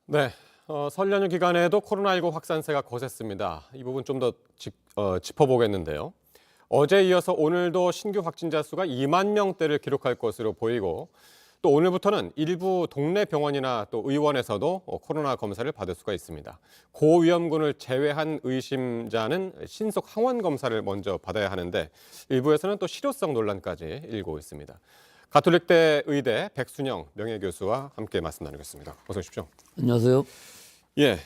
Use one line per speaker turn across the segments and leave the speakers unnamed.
네, 설 연휴 기간에도 코로나19 확산세가 거셌습니다. 이 부분 좀 더 짚어보겠는데요. 어제 이어서 오늘도 신규 확진자 수가 2만 명대를 기록할 것으로 보이고 또 오늘부터는 일부 동네 병원이나 또 의원에서도 코로나 검사를 받을 수가 있습니다. 고위험군을 제외한 의심자는 신속 항원 검사를 먼저 받아야 하는데 일부에서는 또 실효성 논란까지 일고 있습니다. 가톨릭대 의대 백순영 명예교수와 함께 말씀 나누겠습니다. 어서 오십시오.
안녕하세요.
예,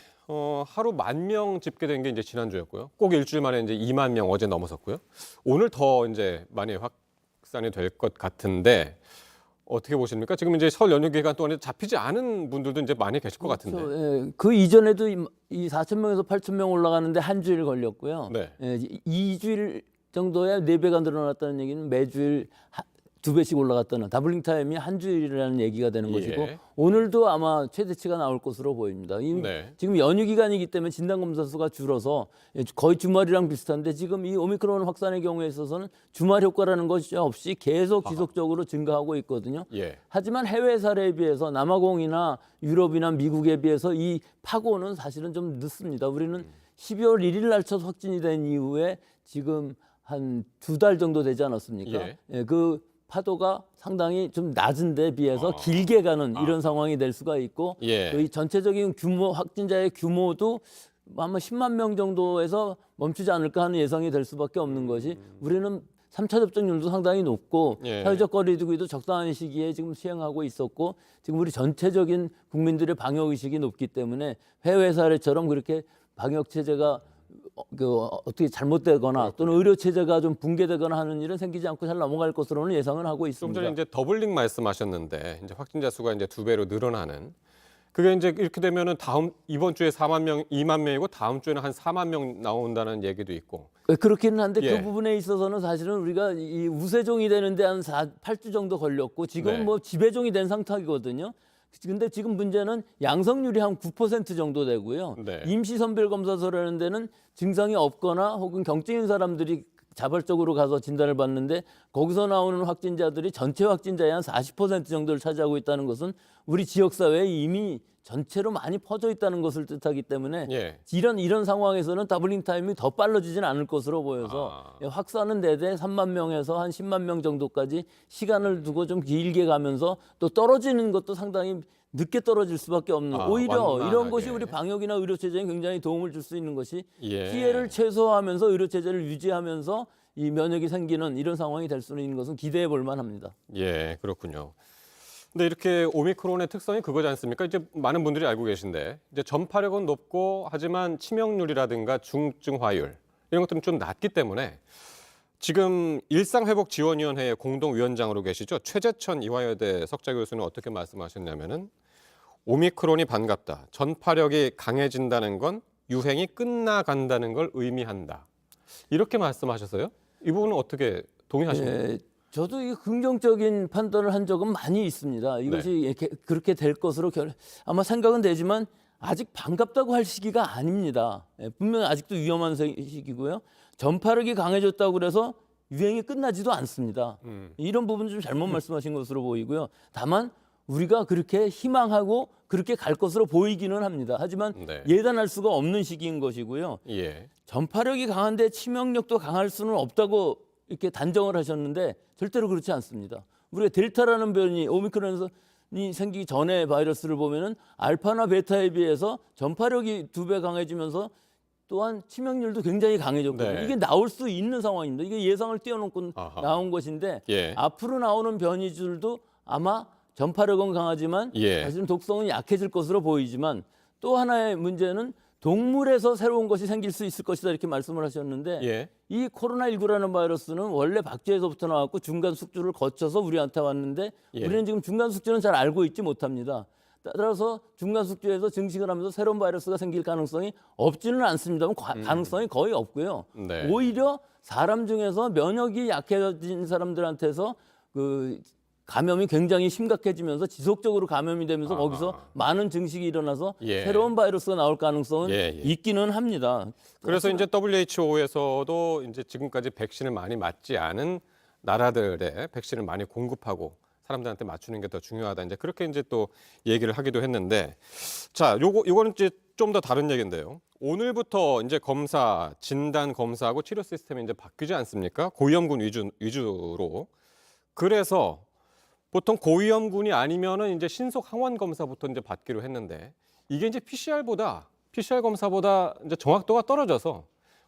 하루 10,000명 집계된 게 이제 지난주였고요. 꼭 일주일 만에 이제 2만 명 어제 넘어섰고요. 오늘 더 이제 많이 확산이 될 것 같은데 어떻게 보십니까? 지금 이제 설 연휴 기간 동안에 잡히지 않은 분들도 이제 많이 계실 것 같은데.
예, 그 이전에도 이 4,000명에서 8,000명 올라가는데 한 주일 걸렸고요.
네.
2주일 정도에 4배가 늘어났다는 얘기는 매주일 2배씩 올라갔다는 더블링 타임이 한 주일이라는 얘기가 되는 것이고
예.
오늘도 아마 최대치가 나올 것으로 보입니다.
네.
지금 연휴 기간이기 때문에 진단검사 수가 줄어서 거의 주말이랑 비슷한데 지금 이 오미크론 확산의 경우에 있어서는 주말 효과라는 것이 없이 계속 지속적으로 증가하고 있거든요.
예.
하지만 해외 사례에 비해서 남아공이나 유럽이나 미국에 비해서 이 파고는 사실은 좀 늦습니다. 우리는 12월 1일 날 첫 확진이 된 이후에 지금 한 2달 정도 되지 않았습니까?
예.
그 파도가 상당히 좀 낮은 데 비해서 길게 가는 이런 상황이 될 수가 있고
예.
이 전체적인 규모 확진자의 규모도 아마 10만 명 정도에서 멈추지 않을까 하는 예상이 될 수밖에 없는 것이 우리는 3차 접종률도 상당히 높고
예.
사회적 거리두기도 적당한 시기에 지금 시행하고 있었고 지금 우리 전체적인 국민들의 방역 의식이 높기 때문에 해외 사례처럼 그렇게 방역 체제가 어떻게 잘못되거나 또는 의료 체제가 좀 붕괴되거나 하는 일은 생기지 않고 잘 넘어갈 것으로는 예상을 하고
좀
있습니다.
전에 이제 더블링 말씀하셨는데 이제 확진자 수가 이제 2배로 늘어나는 그게 이제 이렇게 되면은 이번 주에 4만 명, 2만 명이고 다음 주에는 한 4만 명 나온다는 얘기도 있고.
그렇기는 한데
예.
그 부분에 있어서는 사실은 우리가 이 우세종이 되는데 한 8주 정도 걸렸고 지금
네.
뭐 지배종이 된 상태이거든요. 근데 지금 문제는 양성률이 한 9% 정도 되고요.
네.
임시선별검사소라는 데는 증상이 없거나 혹은 경증인 사람들이 자발적으로 가서 진단을 받는데 거기서 나오는 확진자들이 전체 확진자의 한 40% 정도를 차지하고 있다는 것은 우리 지역사회에 이미 전체로 많이 퍼져 있다는 것을 뜻하기 때문에
예.
이런 상황에서는 더블링 타임이 더 빨라지진 않을 것으로 보여서 확산은 대대 3만 명에서 한 10만 명 정도까지 시간을 두고 좀 길게 가면서 또 떨어지는 것도 상당히 늦게 떨어질 수밖에 없는 오히려
완만하게.
이런 것이 우리 방역이나 의료 체제에 굉장히 도움을 줄 수 있는 것이
예.
피해를 최소화하면서 의료 체제를 유지하면서 이 면역이 생기는 이런 상황이 될 수 있는 것은 기대해 볼 만합니다.
예, 그렇군요. 근데 이렇게 오미크론의 특성이 그거지 않습니까? 이제 많은 분들이 알고 계신데 이제 전파력은 높고 하지만 치명률이라든가 중증화율 이런 것들은 좀 낮기 때문에 지금 일상회복지원위원회의 공동위원장으로 계시죠. 최재천 이화여대 석좌 교수는 어떻게 말씀하셨냐면은 오미크론이 반갑다. 전파력이 강해진다는 건 유행이 끝나간다는 걸 의미한다. 이렇게 말씀하셨어요? 이 부분은 어떻게 동의하십니까?
예, 저도 이 긍정적인 판단을 한 적은 많이 있습니다. 이것이 이렇게 그렇게 될 것으로 아마 생각은 되지만 아직 반갑다고 할 시기가 아닙니다. 분명히 아직도 위험한 시기고요. 전파력이 강해졌다고 그래서 유행이 끝나지도 않습니다. 이런 부분은 좀 잘못 말씀하신 것으로 보이고요. 다만 우리가 그렇게 희망하고 그렇게 갈 것으로 보이기는 합니다. 하지만
네.
예단할 수가 없는 시기인 것이고요.
예.
전파력이 강한데 치명력도 강할 수는 없다고 이렇게 단정을 하셨는데 절대로 그렇지 않습니다. 우리가 델타라는 변이 오미크론이 생기기 전에 바이러스를 보면은 알파나 베타에 비해서 전파력이 2배 강해지면서 또한 치명률도 굉장히 강해졌거든요.
네.
이게 나올 수 있는 상황입니다. 이게 예상을 뛰어넘고 나온 것인데
예.
앞으로 나오는 변이들도 아마 전파력은 강하지만
예.
사실은 독성은 약해질 것으로 보이지만 또 하나의 문제는 동물에서 새로운 것이 생길 수 있을 것이다 이렇게 말씀을 하셨는데
예.
이 코로나19라는 바이러스는 원래 박쥐에서부터 나왔고 중간 숙주를 거쳐서 우리한테 왔는데
예.
우리는 지금 중간 숙주는 잘 알고 있지 못합니다. 따라서 중간 숙주에서 증식을 하면서 새로운 바이러스가 생길 가능성이 없지는 않습니다만 가능성이 거의 없고요.
네.
오히려 사람 중에서 면역이 약해진 사람들한테서 그 감염이 굉장히 심각해지면서 지속적으로 감염이 되면서 거기서 많은 증식이 일어나서
예.
새로운 바이러스가 나올 가능성은
예.
있기는 합니다.
그래서 이제 WHO에서도 이제 지금까지 백신을 많이 맞지 않은 나라들의 백신을 많이 공급하고 사람들한테 맞추는 게 더 중요하다. 이제 그렇게 이제 또 얘기를 하기도 했는데, 자, 요거는 이제 좀 더 다른 얘기인데요. 오늘부터 이제 검사, 진단 검사하고 치료 시스템이 이제 바뀌지 않습니까? 고위험군 위주로. 그래서 보통 고위험군이 아니면은 이제 신속 항원 검사부터 이제 받기로 했는데, 이게 이제 PCR 검사보다 이제 정확도가 떨어져서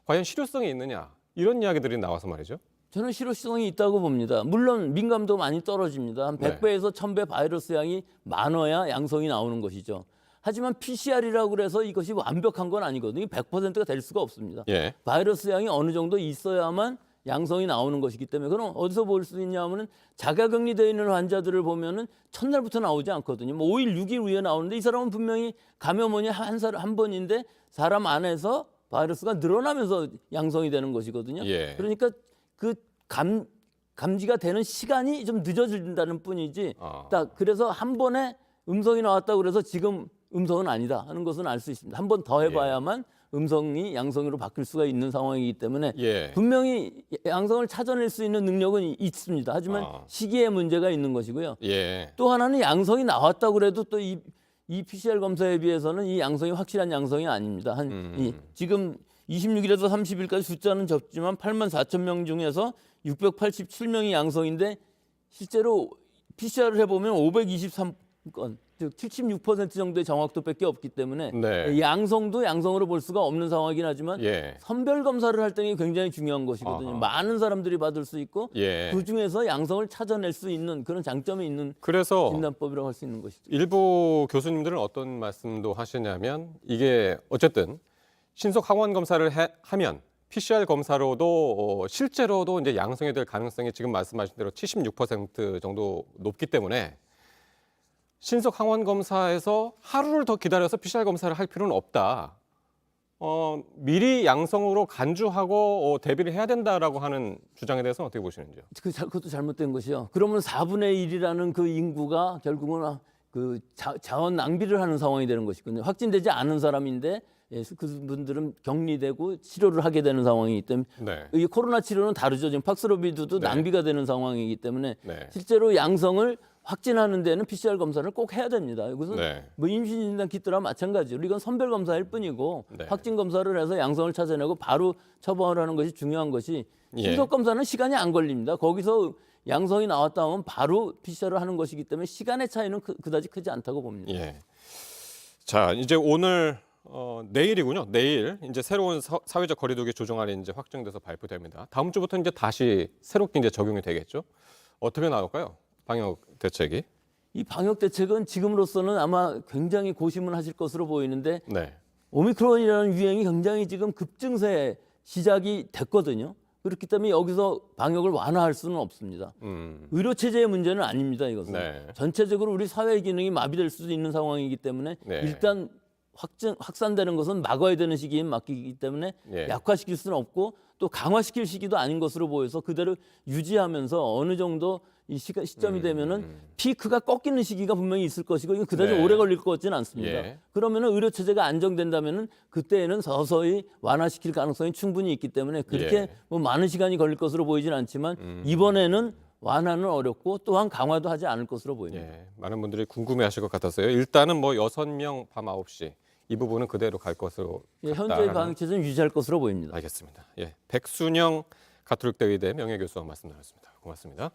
과연 실효성이 있느냐 이런 이야기들이 나와서 말이죠.
저는 실효성이 있다고 봅니다. 물론 민감도 많이 떨어집니다. 한
네.
100배에서 1000배 바이러스 양이 많아야 양성이 나오는 것이죠. 하지만 PCR이라고 그래서 이것이 완벽한 건 아니거든요. 100%가 될 수가 없습니다.
예.
바이러스 양이 어느 정도 있어야만 양성이 나오는 것이기 때문에 그럼 어디서 볼 수 있냐면은 자가격리되어 있는 환자들을 보면은 첫날부터 나오지 않거든요. 뭐 5일, 6일 후에 나오는데 이 사람은 분명히 감염원이 한 번인데 사람 안에서 바이러스가 늘어나면서 양성이 되는 것이거든요.
예.
그러니까 그 감지가 되는 시간이 좀 늦어진다는 뿐이지. 딱 그래서 한 번에 음성이 나왔다고 그래서 지금 음성은 아니다 하는 것은 알 수 있습니다. 한 번 더 해봐야만 음성이 양성으로 바뀔 수가 있는 상황이기 때문에
예.
분명히 양성을 찾아낼 수 있는 능력은 있습니다. 하지만 시기에 문제가 있는 것이고요.
예.
또 하나는 양성이 나왔다고 그래도 또 이 PCR 검사에 비해서는 이 양성이 확실한 양성이 아닙니다. 지금 26일에서 30일까지 숫자는 적지만 8만 4천 명 중에서 687명이 양성인데 실제로 PCR을 해보면 523건, 즉 76% 정도의 정확도밖에 없기 때문에
네.
양성도 양성으로 볼 수가 없는 상황이긴 하지만
예.
선별 검사를 할 때는 굉장히 중요한 것이거든요.
아하.
많은 사람들이 받을 수 있고
예.
그 중에서 양성을 찾아낼 수 있는 그런 장점이 있는
그래서
진단법이라고 할 수 있는 것이죠.
일부 교수님들은 어떤 말씀도 하시냐면 이게 어쨌든 신속 항원 검사를 하면 PCR 검사로도 실제로도 이제 양성이 될 가능성이 지금 말씀하신 대로 76% 정도 높기 때문에 신속 항원 검사에서 하루를 더 기다려서 PCR 검사를 할 필요는 없다. 미리 양성으로 간주하고 대비를 해야 된다라고 하는 주장에 대해서는 어떻게 보시는지요?
그것도 잘못된 것이요. 그러면 4분의 1이라는 그 인구가 결국은 그 자원 낭비를 하는 상황이 되는 것이거든요. 확진되지 않은 사람인데 그분들은 격리되고 치료를 하게 되는 상황이기 때문에
네.
이 코로나 치료는 다르죠. 지금 팍스로비드도
네.
낭비가 되는 상황이기 때문에
네.
실제로 양성을 확진하는 데는 PCR 검사를 꼭 해야 됩니다. 이것은
네.
뭐 임신 진단 키트랑 마찬가지로 이건 선별 검사일 뿐이고
네.
확진 검사를 해서 양성을 찾아내고 바로 처방을 하는 것이 중요한 것이
예.
신속 검사는 시간이 안 걸립니다. 거기서 양성이 나왔다 하면 바로 PCR을 하는 것이기 때문에 시간의 차이는 그다지 크지 않다고 봅니다.
예. 자, 이제 오늘 내일이군요. 내일 이제 새로운 사회적 거리두기 조정안이 이제 확정돼서 발표됩니다. 다음 주부터 이제 다시 새롭게 이제 적용이 되겠죠. 어떻게 나올까요? 방역 대책이?
이 방역 대책은 지금으로서는 아마 굉장히 고심을 하실 것으로 보이는데
네.
오미크론이라는 유행이 굉장히 지금 급증세 시작이 됐거든요. 그렇기 때문에 여기서 방역을 완화할 수는 없습니다. 의료 체제의 문제는 아닙니다. 이것은
네.
전체적으로 우리 사회 기능이 마비될 수도 있는 상황이기 때문에
네.
일단 확산되는 것은 막아야 되는 시기에 맡기기 때문에
예.
약화시킬 수는 없고 또 강화시킬 시기도 아닌 것으로 보여서 그대로 유지하면서 어느 정도 이 시점이 되면은 피크가 꺾이는 시기가 분명히 있을 것이고 이건 그다지
네.
오래 걸릴 것 같지는 않습니다.
예.
그러면은 의료 체제가 안정된다면은 그때에는 서서히 완화시킬 가능성이 충분히 있기 때문에 그렇게
예.
뭐 많은 시간이 걸릴 것으로 보이지는 않지만 이번에는 완화는 어렵고 또한 강화도 하지 않을 것으로 보입니다.
예. 많은 분들이 궁금해하실 것 같았어요. 일단은 뭐 6명 밤 9시 이 부분은 그대로 갈 것으로
예, 현재
같다라는-
방역 체제는 유지할 것으로 보입니다.
알겠습니다. 예. 백순영 가톨릭대 의대 명예교수와 말씀 나눴습니다. 고맙습니다.